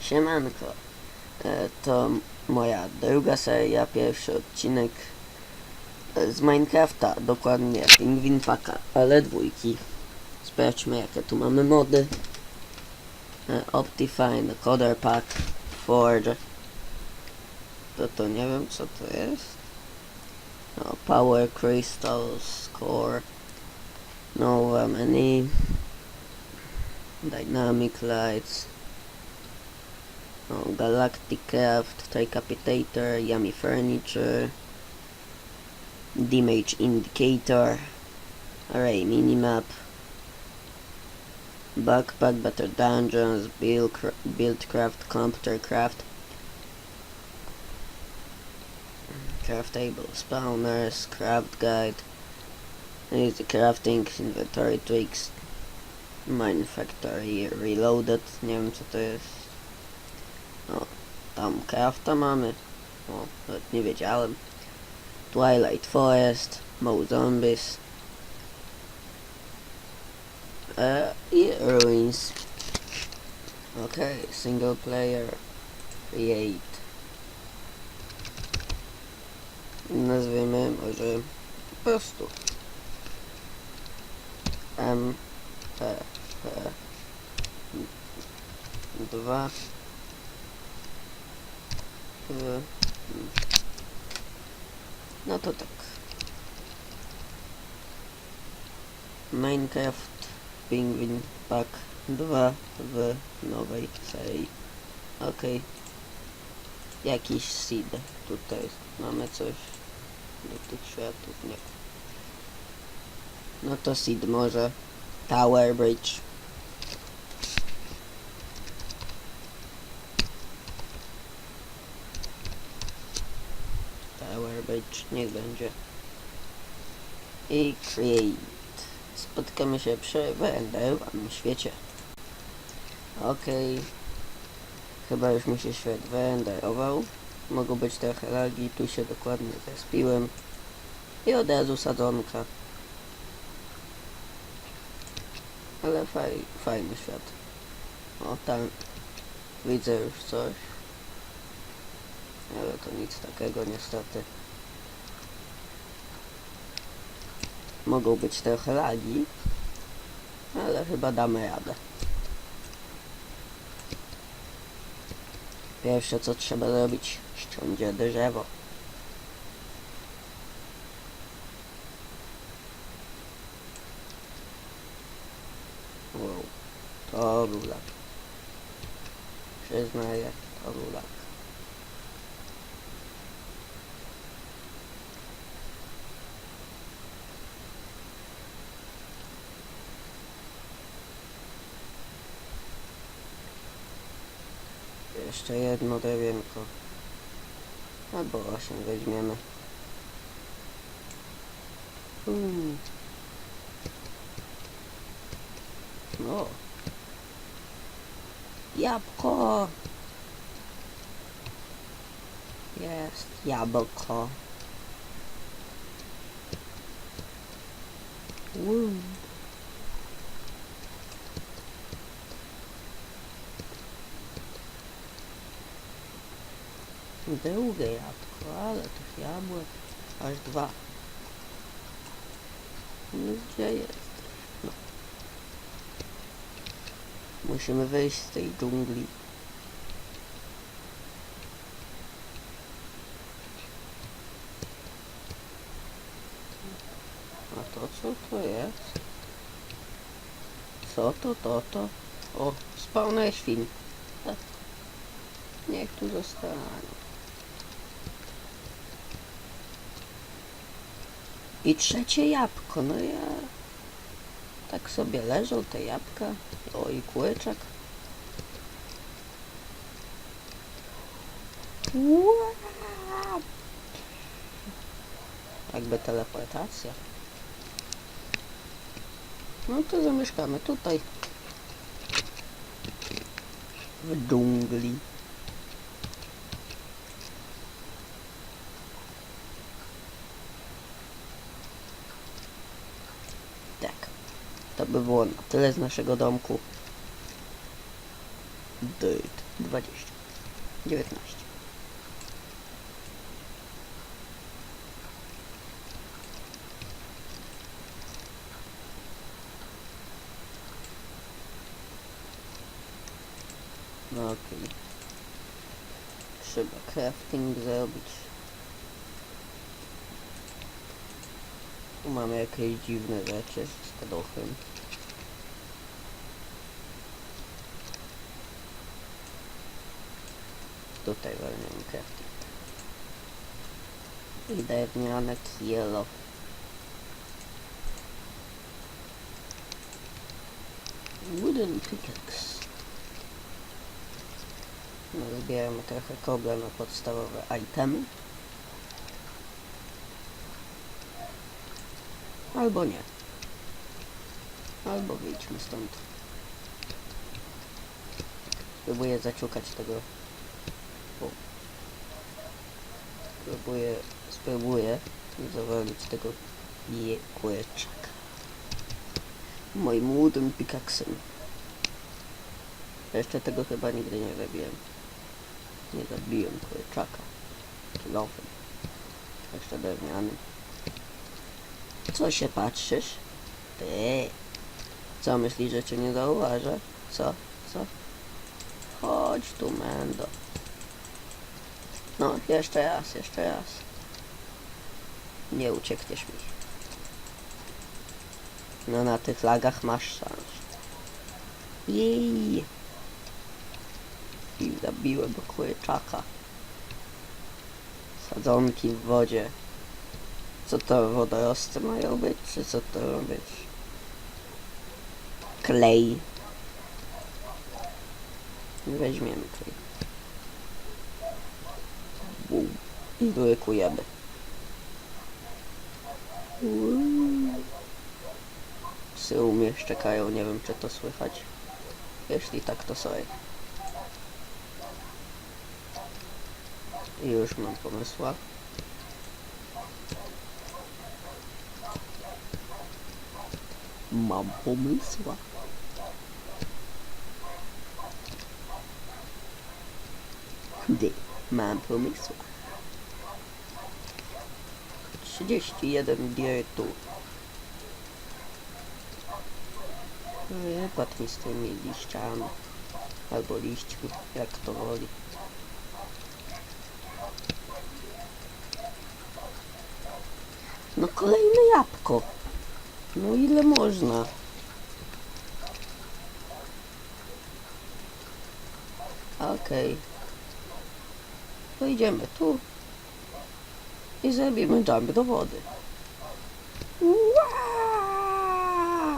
Siemanko, to moja druga seria, pierwszy odcinek z Minecrafta, dokładnie Penguin Packa, ale dwójki. Sprawdźmy jakie tu mamy mody. Optifine, Coder Pack, Forge. To nie wiem co to jest. No, Power Crystals, Core, Nova Menu, Dynamic Lights, Galactic Craft, Tricapitator, Yummy Furniture, Damage Indicator, Array Minimap, Backpack, Better Dungeons, Buildcraft, Computer Craft, Craftable Spawners, Craft Guide, Easy Crafting, Inventory Tricks, Mine Factory Reloaded, nie wiem co to jest. O, tam crafta mamy. O, nawet nie wiedziałem. Twilight Forest, Mo Zombies i Ruins. Okay, single player, create. Nazwijmy może po prostu MP2 no to tak. Minecraft Penguin Pack 2 w nowej serii. Ok. Jakiś seed. Tutaj mamy coś do tych światów. Nie. No to seed może. Tower Bridge. Tower Bridge niech będzie. I create. Spotkamy się przy wyrenderowanym świecie. Okej. Chyba już mi się świat wyrenderował. Mogą być trochę lagi, tu się dokładnie zespiłem. I od razu sadzonka. Ale fajny świat. O, tam widzę już coś. Ale to nic takiego niestety. Mogą być trochę lagi, ale chyba damy radę. Pierwsze co trzeba zrobić, ściąć drzewo. Wow, to był lag. Przyznaję, to był lag. Jeszcze jedno drewienko. Albo 8 weźmiemy. No. Jabłko! Jest jabłko. Drugie jabłko, ale tych jabłek aż 2. No gdzie jest? No. Musimy wyjść z tej dżungli. A to co to jest? Co to? O, spawner świn. Niech tu zostanie. I trzecie jabłko, no ja... Tak sobie leżą te jabłka. O, i kłyczek. Jakby teleportacja. No to zamieszkamy tutaj. W dżungli. Tak. To by było na tyle z naszego domku. Dirt 20. 19. No okej. Trzeba crafting zrobić. Tu mamy jakieś dziwne rzeczy z kadochem. Tutaj walniemy crafting. I drewniane kilo. Wooden pickaxe. No, zbieramy trochę kobla na podstawowe itemy. Albo nie. Albo wyjdźmy stąd. Spróbuję zaciukać tego. O. Spróbuję zawalić tego kurczaka. Moim wooden pickaxem. Jeszcze tego chyba nigdy nie zabiłem. Nie zabiłem kurczaka. Kilofem. Jeszcze drewniany. Co się patrzysz? Ty. Co myślisz, że cię nie zauważę? Co? Chodź tu, Mendo. No, jeszcze raz. Nie uciekniesz mi. No, na tych lagach masz szansę. Jej. I zabiłem do kurczaka. Sadzonki w wodzie. Co to, wodorosty mają być? Czy co to ma być? Klej. Weźmiemy klej. I wyrykujemy. Psy u mnie szczekają, nie wiem czy to słychać. Jeśli tak, to sorry. I już mam pomysła. Mam pomysła. 31 dirtu. Wypadł mi z tymi liściami. Albo liśćmi, jak to woli. No kolejne jabłko. No ile można? Okej. To idziemy tu. I zrobimy jump do wody.